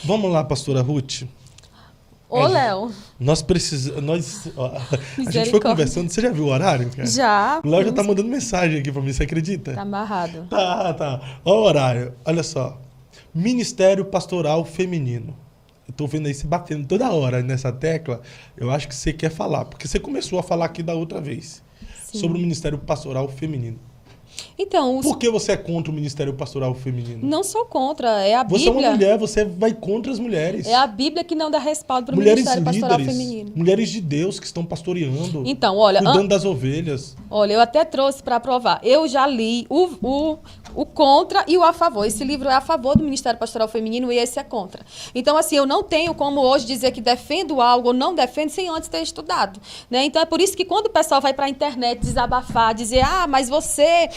Vamos lá, pastora Ruth. Ô, Léo. Nós precisamos. A gente foi conversando. Você já viu o horário, cara? Já. O Léo já tá mandando mensagem aqui pra mim, você acredita? Tá amarrado. Tá. Olha o horário. Olha só. Ministério Pastoral Feminino. Eu tô vendo aí você batendo toda hora nessa tecla. Eu acho que você quer falar, porque você começou a falar aqui da outra vez. Sim. Sobre o Ministério Pastoral Feminino. Então, por que você é contra o Ministério Pastoral Feminino? Não sou contra, é a Bíblia. Você é uma mulher, você vai contra as mulheres. É a Bíblia que não dá respaldo para o Ministério Pastoral Feminino. Mulheres de Deus que estão pastoreando, então, olha, cuidando das ovelhas. Olha, eu até trouxe para provar. Eu já li o contra e o a favor. Esse livro é a favor do Ministério Pastoral Feminino e esse é contra. Então, assim, eu não tenho como hoje dizer que defendo algo ou não defendo sem antes ter estudado, né? Então, é por isso que quando o pessoal vai para a internet desabafar, dizer, mas você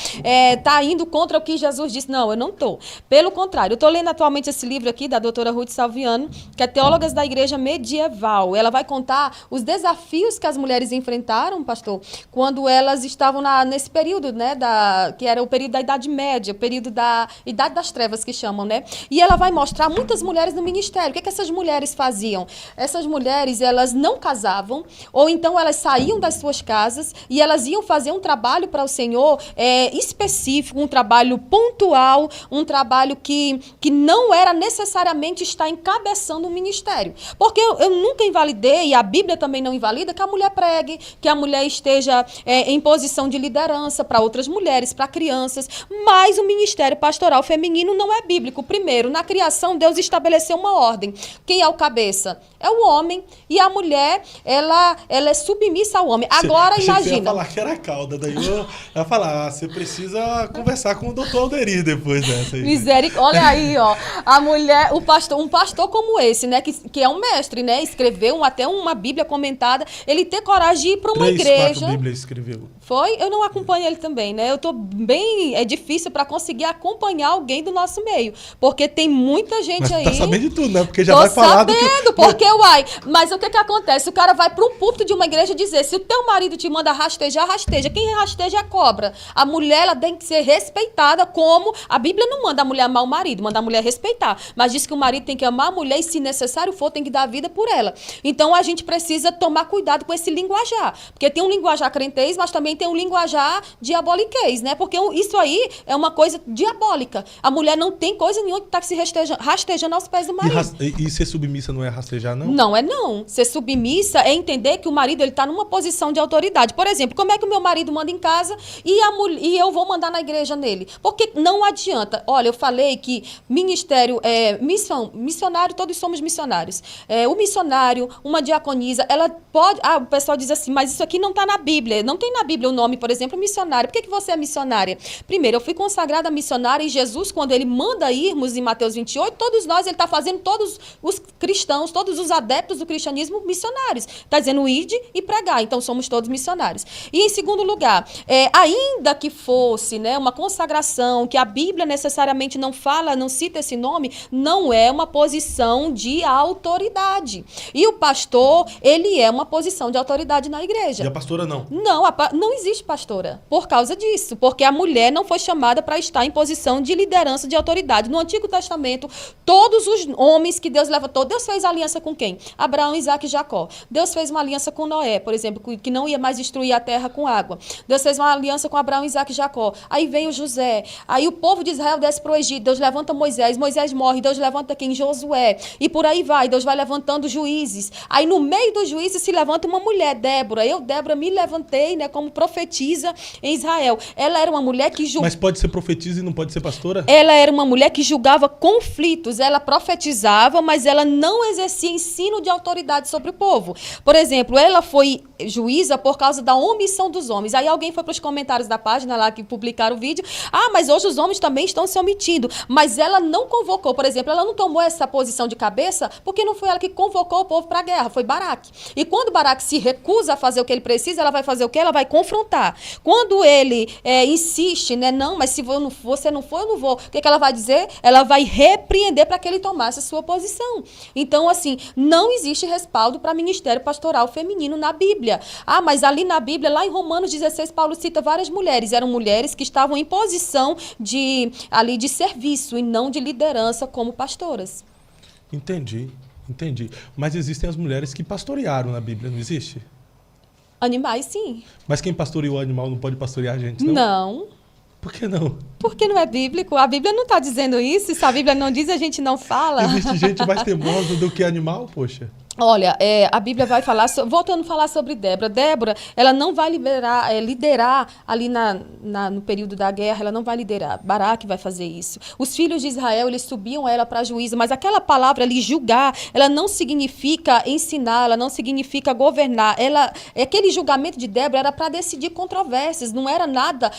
está indo contra o que Jesus disse. Não, eu não estou. Pelo contrário, eu estou lendo atualmente esse livro aqui da doutora Ruth Salviano, que é Teólogas da Igreja Medieval. Ela vai contar os desafios que as mulheres enfrentaram, pastor, quando elas estavam nesse período, né, que era o período da Idade Média, o período da Idade das Trevas, que chamam, né? E ela vai mostrar muitas mulheres no ministério. O que essas mulheres faziam? Essas mulheres, elas não casavam, ou então elas saíam das suas casas e elas iam fazer um trabalho para o Senhor específico, um trabalho pontual, um trabalho que não era necessariamente estar encabeçando um ministério. Porque eu nunca invalidei, e a Bíblia também não invalida, que a mulher pregue, que a mulher esteja em posição de liderança para outras mulheres, para crianças, mas o ministério pastoral feminino não é bíblico. Primeiro, na criação, Deus estabeleceu uma ordem. Quem é o cabeça? É o homem, e a mulher, ela é submissa ao homem. Agora, imagina... Você ia falar que era a cauda, daí eu ia falar, você precisa conversar com o doutor Alderir depois dessa aí. Misericórdia, olha aí, ó, a mulher, um pastor como esse, né, que é um mestre, né, escreveu até uma Bíblia comentada, ele ter coragem de ir para uma igreja... 4 Bíblias escreveu. Foi? Eu não acompanho ele também, né? Eu tô bem... É difícil para conseguir acompanhar alguém do nosso meio. Porque tem muita gente. Mas aí... tá sabendo de tudo, né? Porque já vai falar do que... porque, mas o que acontece? O cara vai para um púlpito de uma igreja dizer, se o teu marido te manda rastejar, rasteja. Quem rasteja é cobra. A mulher, ela tem que ser respeitada como... A Bíblia não manda a mulher amar o marido, manda a mulher respeitar. Mas diz que o marido tem que amar a mulher e, se necessário for, tem que dar a vida por ela. Então, a gente precisa tomar cuidado com esse linguajar. Porque tem um linguajar crentez, mas também tem um linguajar diaboliquez, né? Porque isso aí é uma coisa diabólica. A mulher não tem coisa nenhuma que está se rastejando aos pés do marido. E ser submissa não é rastejar, não? Não é não. Ser submissa é entender que o marido está numa posição de autoridade. Por exemplo, como é que o meu marido manda em casa e eu vou mandar na igreja nele? Porque não adianta. Olha, eu falei que ministério, missionário, todos somos missionários. O missionário, uma diaconisa, ela pode... o pessoal diz assim, mas isso aqui não está na Bíblia. Não tem na Bíblia o nome, por exemplo, missionária. Por que você é missionária? Primeiro, eu fui consagrada missionária e Jesus, quando ele manda irmos em Mateus 28, todos nós, ele está fazendo todos os cristãos, todos os adeptos do cristianismo missionários. Está dizendo ide e pregar. Então, somos todos missionários. E, em segundo lugar, ainda que fosse, né, uma consagração, que a Bíblia necessariamente não fala, não cita esse nome, não é uma posição de autoridade. E o pastor, ele é uma posição de autoridade na igreja. E a pastora não? Não existe pastora por causa disso, porque a mulher não foi chamada para estar em posição de liderança, de autoridade. No Antigo Testamento, todos os homens que Deus levantou, Deus fez aliança com quem? Abraão, Isaac e Jacó. Deus fez uma aliança com Noé, por exemplo, que não ia mais destruir a terra com água. Deus fez uma aliança com Abraão, Isaac e Jacó. Aí vem o José. Aí o povo de Israel desce para o Egito. Deus levanta Moisés. Moisés morre. Deus levanta quem? Josué. E por aí vai. Deus vai levantando juízes. Aí no meio dos juízes se levanta uma mulher, Débora. Eu, Débora, me levantei, né, como profetisa em Israel. Ela era uma mulher que julgava... Mas pode ser profetisa e não pode ser pastora? Ela era uma mulher que julgava conflitos. Ela profetizava, mas ela não exercia ensino de autoridade sobre o povo. Por exemplo, ela foi juíza por causa da omissão dos homens. Aí alguém foi para os comentários da página lá que publicaram o vídeo. Mas hoje os homens também estão se omitindo. Mas ela não convocou, por exemplo, ela não tomou essa posição de cabeça porque não foi ela que convocou o povo para a guerra, foi Baraque. E quando Baraque se recusa a fazer o que ele precisa, ela vai fazer o quê? Ela vai confrontar. Quando ele insiste, né, não, mas se você não for, eu não vou. O que ela vai dizer? Ela vai repreender para que ele tomasse a sua posição. Então, assim, não existe respaldo para ministério pastoral feminino na Bíblia. Mas ali na Bíblia, lá em Romanos 16, Paulo cita várias mulheres. Eram mulheres que estavam em posição de serviço e não de liderança como pastoras. Entendi. Mas existem as mulheres que pastorearam na Bíblia, não existe? Animais, sim. Mas quem pastoreou o animal não pode pastorear a gente, não? Não. Por que não? Porque não é bíblico. A Bíblia não está dizendo isso. Se a Bíblia não diz, a gente não fala. Existe gente mais teimosa do que animal, poxa. Olha, a Bíblia vai falar, voltando a falar sobre Débora. Débora, ela não vai liderar ali no período da guerra, ela não vai liderar. Baraque vai fazer isso. Os filhos de Israel, eles subiam ela para juízo, mas aquela palavra ali, julgar, ela não significa ensinar, ela não significa governar. Aquele julgamento de Débora era para decidir controvérsias, não era nada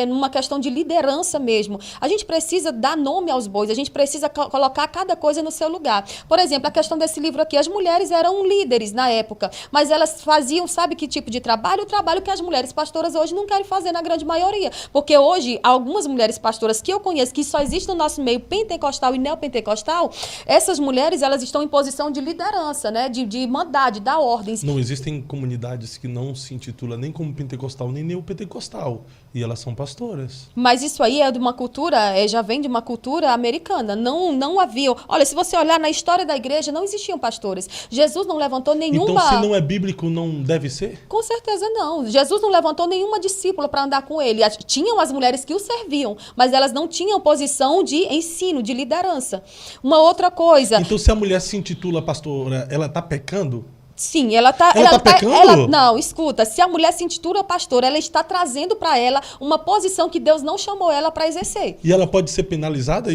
numa questão de liderança mesmo. A gente precisa dar nome aos bois, a gente precisa colocar cada coisa no seu lugar. Por exemplo, a questão desse livro aqui, as mulheres eram líderes na época, mas elas faziam, sabe que tipo de trabalho? O trabalho que as mulheres pastoras hoje não querem fazer na grande maioria, porque hoje algumas mulheres pastoras que eu conheço, que só existem no nosso meio pentecostal e neopentecostal, essas mulheres, elas estão em posição de liderança, né? De mandar, de dar ordens. Não existem comunidades que não se intitulam nem como pentecostal, nem neopentecostal, e elas são pastoras. Mas isso aí é de uma cultura, já vem de uma cultura americana, não havia. Olha, se você olhar na história da igreja, não existiam pastores. Jesus não levantou nenhuma... Então, se não é bíblico, não deve ser? Com certeza não. Jesus não levantou nenhuma discípula para andar com ele. Tinham as mulheres que o serviam, mas elas não tinham posição de ensino, de liderança. Uma outra coisa... Então, se a mulher se intitula pastora, ela está pecando? Sim, ela tá pecando? Não, escuta, se a mulher se intitula pastora, ela está trazendo para ela uma posição que Deus não chamou ela para exercer. E ela pode ser penalizada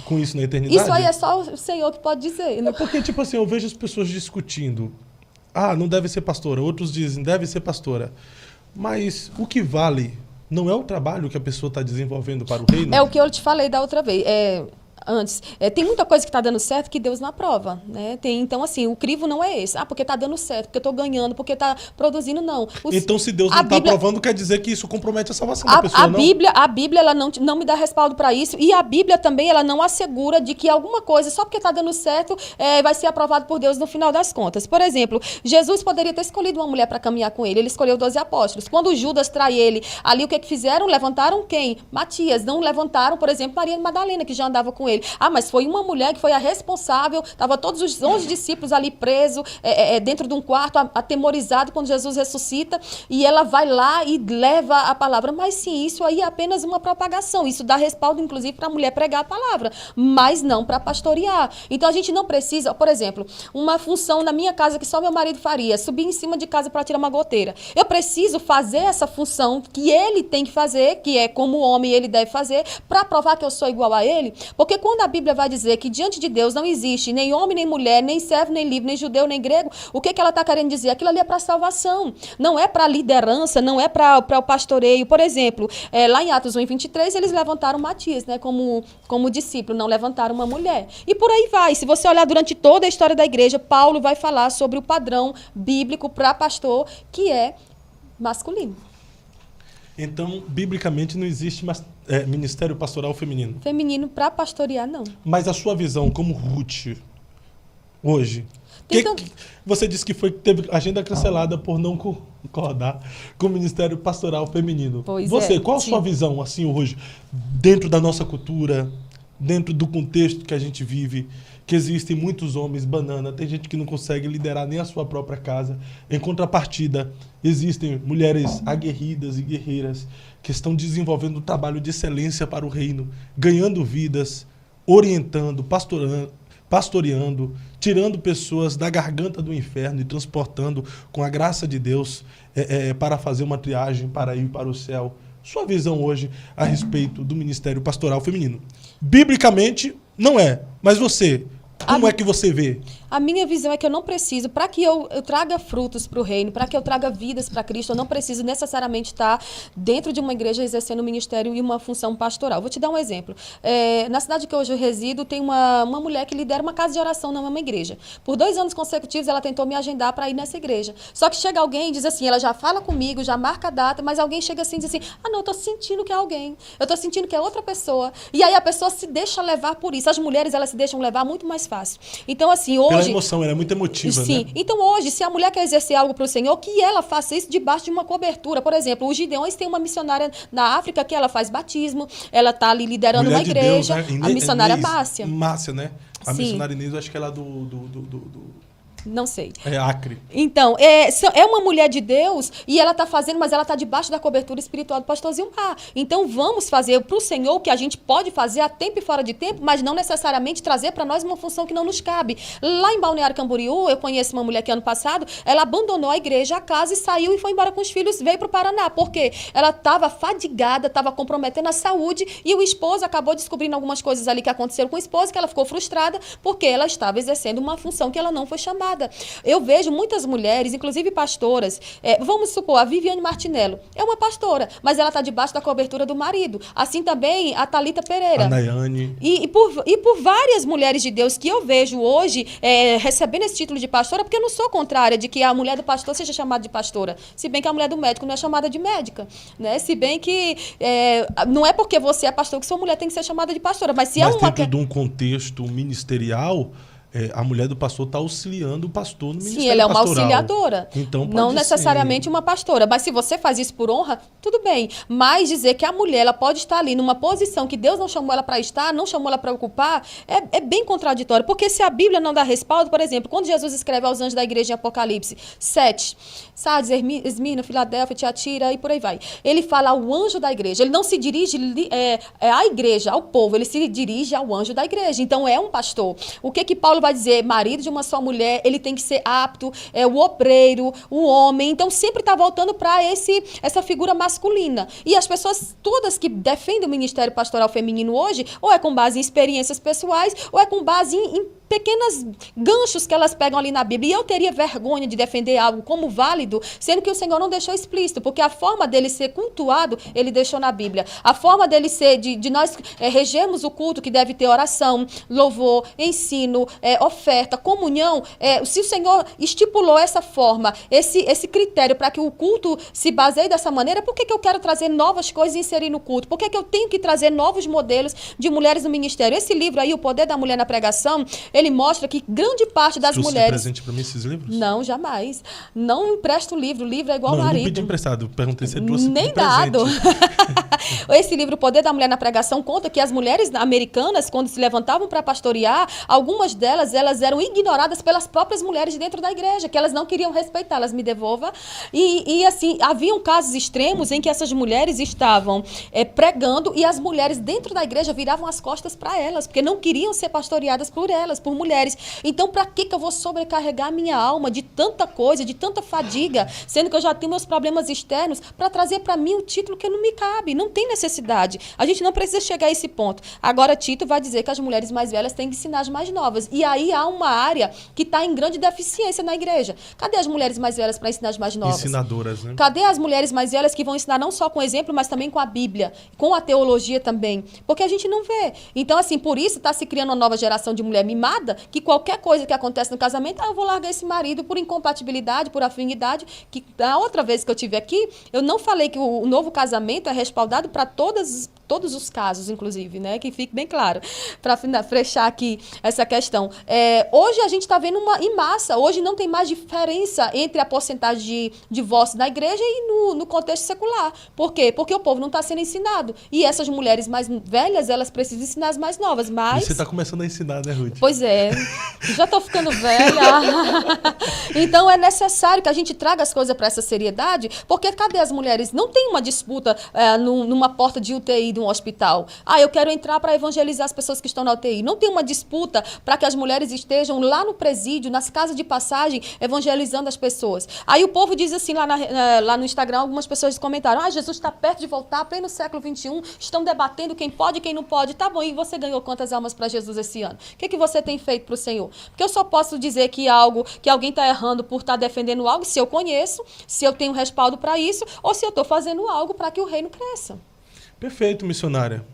com isso na eternidade? Isso aí é só o Senhor que pode dizer. É porque, tipo assim, eu vejo as pessoas discutindo. Ah, não deve ser pastora. Outros dizem, deve ser pastora. Mas o que vale não é o trabalho que a pessoa está desenvolvendo para o reino? É o que eu te falei da outra vez. Antes. Tem muita coisa que está dando certo que Deus não aprova, né? Então, assim, o crivo não é esse. Porque está dando certo, porque eu estou ganhando, porque está produzindo, não. Então, se Deus não está aprovando, quer dizer que isso compromete a salvação da pessoa, não? A Bíblia ela não me dá respaldo para isso. E a Bíblia também, ela não assegura de que alguma coisa, só porque está dando certo, vai ser aprovado por Deus no final das contas. Por exemplo, Jesus poderia ter escolhido uma mulher para caminhar com ele. Ele escolheu 12 apóstolos. Quando Judas trai ele, ali o que fizeram? Levantaram quem? Matias. Não levantaram, por exemplo, Maria Madalena, que já andava com ele. Mas foi uma mulher que foi a responsável, estava todos os 11 discípulos ali presos, dentro de um quarto, atemorizados quando Jesus ressuscita, e ela vai lá e leva a palavra. Mas sim, isso aí é apenas uma propagação, isso dá respaldo, inclusive, para a mulher pregar a palavra, mas não para pastorear. Então, a gente não precisa, por exemplo, uma função na minha casa que só meu marido faria, subir em cima de casa para tirar uma goteira. Eu preciso fazer essa função que ele tem que fazer, que é como homem ele deve fazer, para provar que eu sou igual a ele, porque quando a Bíblia vai dizer que diante de Deus não existe nem homem, nem mulher, nem servo, nem livre, nem judeu, nem grego, o que ela está querendo dizer? Aquilo ali é para salvação, não é para liderança, não é para o pastoreio. Por exemplo, lá em Atos 1:23, eles levantaram Matias, né, como discípulo, não levantaram uma mulher. E por aí vai. Se você olhar durante toda a história da igreja, Paulo vai falar sobre o padrão bíblico para pastor, que é masculino. Então, biblicamente, não existe ministério pastoral feminino? Feminino para pastorear, não. Mas a sua visão como Ruth, hoje, você disse que teve agenda cancelada por não concordar com o ministério pastoral feminino. Pois qual a sua visão, assim, hoje, dentro da nossa cultura, dentro do contexto que a gente vive, que existem muitos homens banana, tem gente que não consegue liderar nem a sua própria casa. Em contrapartida, existem mulheres aguerridas e guerreiras que estão desenvolvendo um trabalho de excelência para o reino, ganhando vidas, orientando, pastoreando, tirando pessoas da garganta do inferno e transportando com a graça de Deus para fazer uma triagem, para ir para o céu. Sua visão hoje a respeito do ministério pastoral feminino? Biblicamente, não é. Mas você, como é que você vê? A minha visão é que eu não preciso, para que eu traga frutos para o reino, para que eu traga vidas para Cristo, eu não preciso necessariamente estar dentro de uma igreja exercendo um ministério e uma função pastoral. Vou te dar um exemplo. Na cidade que hoje eu resido, tem uma mulher que lidera uma casa de oração na mesma igreja. Por 2 anos consecutivos, ela tentou me agendar para ir nessa igreja. Só que chega alguém e diz assim, ela já fala comigo, já marca a data, mas alguém chega assim e diz assim, não, eu estou sentindo que é alguém, eu estou sentindo que é outra pessoa. E aí a pessoa se deixa levar por isso. As mulheres, elas se deixam levar muito mais fácil. Então, assim, hoje... Pela emoção, ela é muito emotiva, sim. né? Então, hoje, se a mulher quer exercer algo para o Senhor, que ela faça isso debaixo de uma cobertura. Por exemplo, os Gideões têm uma missionária na África que ela faz batismo, ela está ali liderando Mulher uma igreja, de Deus, né? a missionária Márcia. Márcia, né? A Sim. missionária Inês, eu acho que ela é Não sei. é Acre. Então, é uma mulher de Deus e ela está fazendo, mas ela está debaixo da cobertura espiritual do pastor Zilmar. Então, vamos fazer para o Senhor o que a gente pode fazer a tempo e fora de tempo, mas não necessariamente trazer para nós uma função que não nos cabe. Lá em Balneário Camboriú, eu conheço uma mulher que ano passado, ela abandonou a igreja, a casa e saiu e foi embora com os filhos, veio para o Paraná. Por quê? Ela estava fadigada, estava comprometendo a saúde e o esposo acabou descobrindo algumas coisas ali que aconteceram com o esposo, que ela ficou frustrada porque ela estava exercendo uma função que ela não foi chamada. Eu vejo muitas mulheres, inclusive pastoras, vamos supor, a Viviane Martinello é uma pastora, mas ela está debaixo da cobertura do marido. Assim também a Thalita Pereira. A Nayane. E por várias mulheres de Deus que eu vejo hoje recebendo esse título de pastora, porque eu não sou contrária de que a mulher do pastor seja chamada de pastora, se bem que a mulher do médico não é chamada de médica, né? Se bem que não é porque você é pastor que sua mulher tem que ser chamada de pastora, mas se Mas é uma... dentro de um contexto ministerial, a mulher do pastor está auxiliando o pastor no ministério Sim, ela é uma pastoral. auxiliadora. Então, pode não ser. necessariamente uma pastora. Mas se você faz isso por honra, tudo bem. Mas dizer que a mulher ela pode estar ali numa posição que Deus não chamou ela para estar, não chamou ela para ocupar, é bem contraditório. Porque se a Bíblia não dá respaldo, por exemplo, quando Jesus escreve aos anjos da igreja em Apocalipse 7, Sardes, Esmirna, Filadélfia, Tiatira e por aí vai. Ele fala ao anjo da igreja. Ele não se dirige à igreja, ao povo. Ele se dirige ao anjo da igreja. Então é um pastor. O que Paulo vai dizer? Marido de uma só mulher, ele tem que ser apto, o obreiro, o homem. Então sempre está voltando para essa figura masculina. E as pessoas todas que defendem o ministério pastoral feminino hoje, ou é com base em experiências pessoais, ou é com base em pequenos ganchos que elas pegam ali na Bíblia. E eu teria vergonha de defender algo como válido, sendo que o Senhor não deixou explícito, porque a forma dele ser cultuado, ele deixou na Bíblia. A forma dele ser, de nós regermos o culto, que deve ter oração, louvor, ensino, oferta, comunhão, se o Senhor estipulou essa forma, esse critério para que o culto se baseie dessa maneira, por que eu quero trazer novas coisas e inserir no culto? Por que eu tenho que trazer novos modelos de mulheres no ministério? Esse livro aí, O Poder da Mulher na Pregação, ele mostra que grande parte das mulheres... Você presente para mim esses livros? Não, jamais. Não empresto o livro é igual não, marido. Não pedi emprestado, perguntei se você trouxe nem de presente. dado. Esse livro, O Poder da Mulher na Pregação, conta que as mulheres americanas, quando se levantavam para pastorear, algumas delas, elas eram ignoradas pelas próprias mulheres de dentro da igreja, que elas não queriam respeitar, elas me devolvam. E assim, haviam casos extremos em que essas mulheres estavam pregando e as mulheres dentro da igreja viravam as costas para elas, porque não queriam ser pastoreadas por elas, por mulheres. Então, para que eu vou sobrecarregar minha alma de tanta coisa, de tanta fadiga, sendo que eu já tenho meus problemas externos, para trazer para mim o título que não me cabe? Não tem necessidade. A gente não precisa chegar a esse ponto. Agora, Tito vai dizer que as mulheres mais velhas têm que ensinar as mais novas. E aí há uma área que está em grande deficiência na igreja. Cadê as mulheres mais velhas para ensinar as mais novas? Ensinadoras, né? Cadê as mulheres mais velhas que vão ensinar não só com exemplo, mas também com a Bíblia, com a teologia também? Porque a gente não vê. Então, assim, por isso está se criando uma nova geração de mulher mimada, que qualquer coisa que acontece no casamento, eu vou largar esse marido por incompatibilidade, por afinidade. Que a outra vez que eu tive aqui, eu não falei que o novo casamento é respaldado para todos os casos, inclusive, né? Que fique bem claro, para fechar aqui essa questão. Hoje a gente está vendo em massa, hoje não tem mais diferença entre a porcentagem de divórcio na igreja e no contexto secular. Por quê? Porque o povo não está sendo ensinado. E essas mulheres mais velhas, elas precisam ensinar as mais novas, mas... E você está começando a ensinar, né, Ruth? Pois é, já estou ficando velha. Então é necessário que a gente traga as coisas para essa seriedade, porque cadê as mulheres? Não tem uma disputa numa porta de UTI de um hospital. Eu quero entrar para evangelizar as pessoas que estão na UTI. Não tem uma disputa para que as mulheres estejam lá no presídio, nas casas de passagem, evangelizando as pessoas. Aí o povo diz assim, lá no Instagram, algumas pessoas comentaram, Jesus está perto de voltar, pleno século XXI, estão debatendo quem pode e quem não pode. Tá bom, e você ganhou quantas almas para Jesus esse ano? O que você tem feito para o Senhor? Porque eu só posso dizer que alguém está errando por estar defendendo algo se eu conheço, se eu tenho respaldo para isso, ou se eu estou fazendo algo para que o reino cresça. Perfeito, missionária.